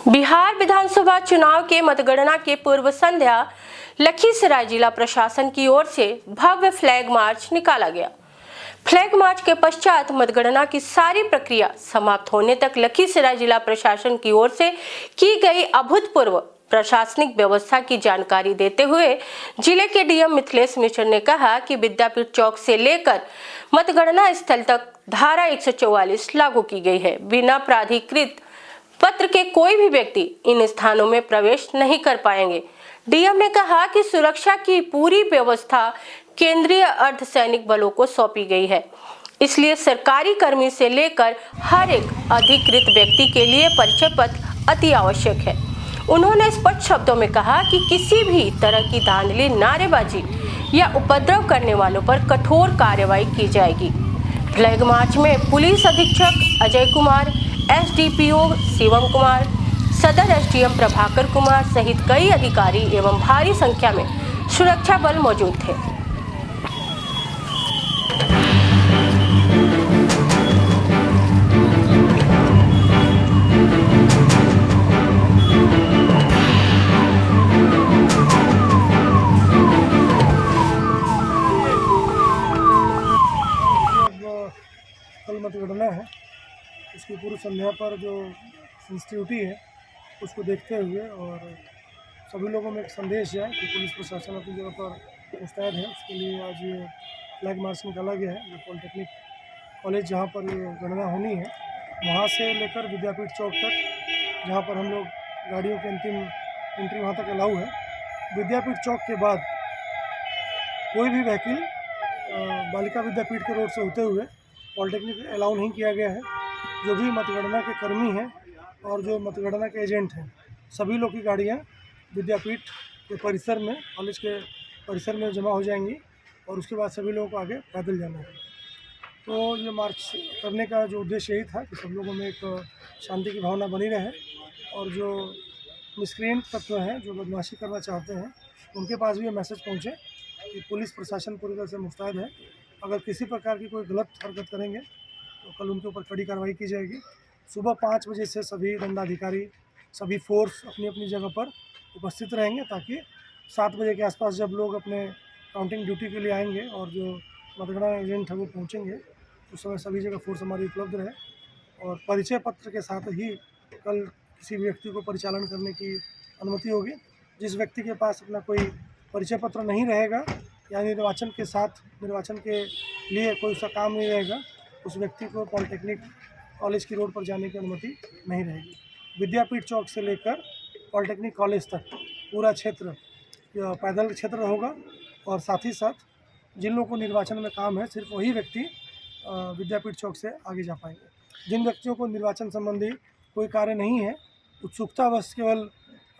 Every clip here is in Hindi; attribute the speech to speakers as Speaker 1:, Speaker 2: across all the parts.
Speaker 1: बिहार विधानसभा चुनाव के मतगणना के पूर्व संध्या लखीसराय जिला प्रशासन की ओर से भव्य फ्लैग मार्च निकाला गया। फ्लैग मार्च के पश्चात मतगणना की सारी प्रक्रिया समाप्त होने तक लखीसराय जिला प्रशासन की ओर से की गई अभूतपूर्व प्रशासनिक व्यवस्था की जानकारी देते हुए जिले के डीएम मिथिलेश मिश्र ने कहा कि विद्यापीठ चौक से लेकर मतगणना स्थल तक धारा 144 लागू की गई है। बिना प्राधिकृत पत्र के कोई भी व्यक्ति इन स्थानों में प्रवेश नहीं कर पाएंगे। डीएम ने कहा कि सुरक्षा की पूरी व्यवस्था केंद्रीय अर्धसैनिक बलों को सौंपी गई है, इसलिए सरकारी कर्मी से लेकर हर एक अधिकृत व्यक्ति के लिए परिचय पत्र अति आवश्यक है। उन्होंने स्पष्ट शब्दों में कहा कि किसी भी तरह की धांधली, नारेबाजी या उपद्रव करने वालों पर कठोर कार्रवाई की जाएगी। फ्लैग मार्च में पुलिस अधीक्षक अजय कुमार, एसडीपीओ शिवम कुमार, सदर एसडीएम प्रभाकर कुमार सहित कई अधिकारी एवं भारी संख्या में सुरक्षा बल मौजूद थे।
Speaker 2: कल मतगणना है, इसकी पूर्व संध्या पर जो सेंसिटिविटी है उसको देखते हुए और सभी लोगों में एक संदेश है कि पुलिस प्रशासन अपनी जगह पर मुस्तैद है। उसके लिए आज ये फ्लैग मार्च निकाला गया है। ये पॉलिटेक्निक कॉलेज जहाँ पर ये गणना होनी है, वहाँ से लेकर विद्यापीठ चौक तक, जहाँ पर हम लोग गाड़ियों की अंतिम एंट्री वहाँ तक अलाउ है। विद्यापीठ चौक के बाद कोई भी व्हीकल बालिका विद्यापीठ के रोड से होते हुए पॉलिटेक्निक अलाउ नहीं किया गया है। जो भी मतगणना के कर्मी हैं और जो मतगणना के एजेंट हैं, सभी लोग की गाड़ियाँ विद्यापीठ के परिसर में, कॉलेज के परिसर में जमा हो जाएंगी और उसके बाद सभी लोगों को आगे पैदल जाना है। तो ये मार्च करने का जो उद्देश्य यही था कि सब लोगों में एक शांति की भावना बनी रहे और जो मिसक्रिएंट तत्व हैं, जो बदमाशी करना चाहते हैं, उनके पास भी ये मैसेज पहुँचे कि पुलिस प्रशासन पूरी तरह से मुस्तैद है। अगर किसी प्रकार की कोई गलत हरकत करेंगे तो कल उनके ऊपर कड़ी कार्रवाई की जाएगी। सुबह 5 बजे से सभी दंडाधिकारी, सभी फोर्स अपनी अपनी जगह पर उपस्थित रहेंगे, ताकि 7 बजे के आसपास जब लोग अपने काउंटिंग ड्यूटी के लिए आएंगे और जो मतगणना एजेंट है वो पहुँचेंगे, उस समय सभी जगह फोर्स हमारी उपलब्ध रहे। और परिचय पत्र के साथ ही कल किसी व्यक्ति को परिचालन करने की अनुमति होगी। जिस व्यक्ति के पास अपना कोई परिचय पत्र नहीं रहेगा या निर्वाचन के लिए कोई सा काम नहीं रहेगा, उस व्यक्ति को पॉलिटेक्निक कॉलेज की रोड पर जाने की अनुमति नहीं रहेगी। विद्यापीठ चौक से लेकर पॉलिटेक्निक कॉलेज तक पूरा क्षेत्र पैदल क्षेत्र होगा और साथ ही साथ जिन लोगों को निर्वाचन में काम है, सिर्फ वही व्यक्ति विद्यापीठ चौक से आगे जा पाएंगे। जिन व्यक्तियों को निर्वाचन संबंधी कोई कार्य नहीं है, उत्सुकतावश केवल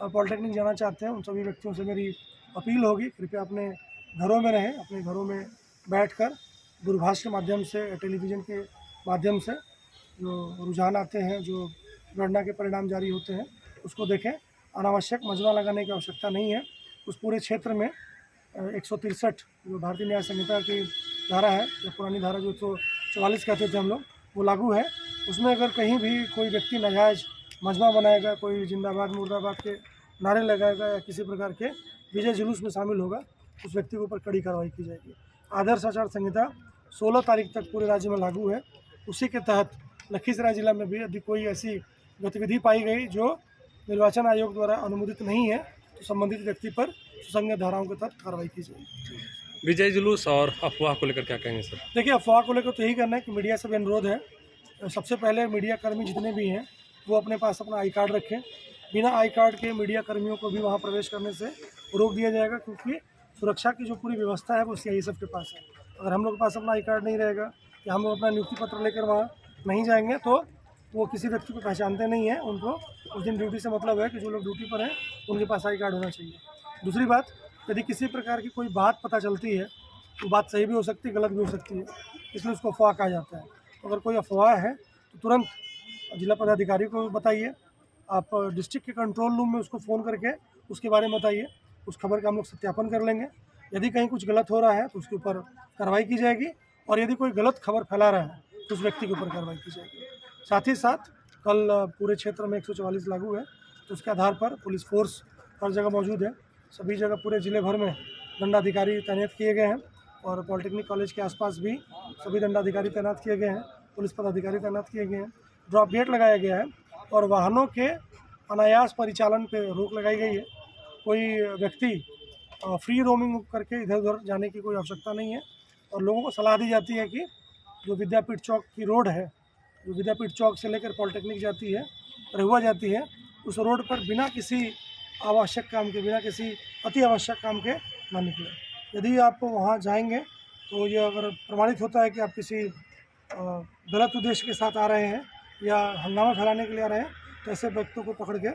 Speaker 2: पॉलिटेक्निक जाना चाहते हैं, उन सभी व्यक्तियों से मेरी अपील होगी, कृपया अपने घरों में रहें। अपने घरों में बैठकर दूरभाष के माध्यम से, टेलीविज़न के माध्यम से जो रुझान आते हैं, जो गणना के परिणाम जारी होते हैं, उसको देखें। अनावश्यक मजमा लगाने की आवश्यकता नहीं है। उस पूरे क्षेत्र में 163 जो भारतीय न्याय संहिता की धारा है, या पुरानी धारा जो 144 कहते थे हम लोग, वो लागू है। उसमें अगर कहीं भी कोई व्यक्ति नाजायज़ मजमा बनाएगा, कोई जिंदाबाद मुर्दाबाद के नारे लगाएगा या किसी प्रकार के विजय जुलूस में शामिल होगा, उस व्यक्ति के ऊपर कड़ी कार्रवाई की जाएगी। आदर्श आचार संहिता 16 तारीख तक पूरे राज्य में लागू है। उसी के तहत लखीसराय जिला में भी यदि कोई ऐसी गतिविधि पाई गई जो निर्वाचन आयोग द्वारा अनुमोदित नहीं है, तो संबंधित व्यक्ति पर सुसंगत धाराओं के तहत कार्रवाई की जाएगी।
Speaker 3: विजय जुलूस और अफवाह को लेकर क्या कहेंगे सर?
Speaker 2: देखिए, अफवाह को लेकर तो यही करना है कि मीडिया से भी अनुरोध है, सबसे पहले मीडिया कर्मी जितने भी हैं वो अपने पास अपना आई कार्ड रखें। बिना आई कार्ड के मीडिया कर्मियों को भी वहाँ प्रवेश करने से रोक दिया जाएगा, क्योंकि सुरक्षा की जो पूरी व्यवस्था है वो सीआईएसएफ के पास है। अगर हम लोग के पास अपना आई कार्ड नहीं रहेगा या हम लोग अपना नियुक्ति पत्र लेकर वहाँ नहीं जाएंगे, तो वो किसी व्यक्ति को पहचानते नहीं हैं। उनको उस दिन ड्यूटी से मतलब है कि जो लोग ड्यूटी पर हैं उनके पास आई कार्ड होना चाहिए। दूसरी बात, यदि किसी प्रकार की कोई बात पता चलती है, तो बात सही भी हो सकती है, गलत भी हो सकती है, इसलिए उसको अफवाह कहा जाता है। अगर कोई अफवाह है तो तुरंत जिला पदाधिकारी को बताइए। आप डिस्ट्रिक्ट के कंट्रोल रूम में उसको फ़ोन करके उसके बारे में बताइए। उस खबर का हम लोग सत्यापन कर लेंगे। यदि कहीं कुछ गलत हो रहा है तो उसके ऊपर कार्रवाई की जाएगी, और यदि कोई गलत खबर फैला रहा है तो उस व्यक्ति के ऊपर कार्रवाई की जाएगी। साथ ही साथ कल पूरे क्षेत्र में 144 लागू है। तो उसके आधार पर पुलिस फोर्स हर जगह मौजूद है। सभी जगह पूरे ज़िले भर में दंडाधिकारी तैनात किए गए हैं और पॉलिटेक्निक कॉलेज के आसपास भी सभी दंडाधिकारी तैनात किए गए हैं, पुलिस पदाधिकारी तैनात किए गए हैं। ड्रॉप गेट लगाया गया है और वाहनों के अनायास परिचालन पे रोक लगाई गई है। कोई व्यक्ति फ्री रोमिंग करके इधर उधर जाने की कोई आवश्यकता नहीं है और लोगों को सलाह दी जाती है कि जो विद्यापीठ चौक की रोड है, जो विद्यापीठ चौक से लेकर पॉलिटेक्निक जाती है, रहुआ जाती है, उस रोड पर बिना किसी आवश्यक काम के, बिना किसी अति आवश्यक काम के ना निकले। यदि आप वहाँ जाएंगे तो ये अगर प्रमाणित होता है कि आप किसी गलत उद्देश्य के साथ आ रहे हैं या हंगामा फैलाने के लिए आ रहे हैं, तो ऐसे व्यक्तियों को पकड़ के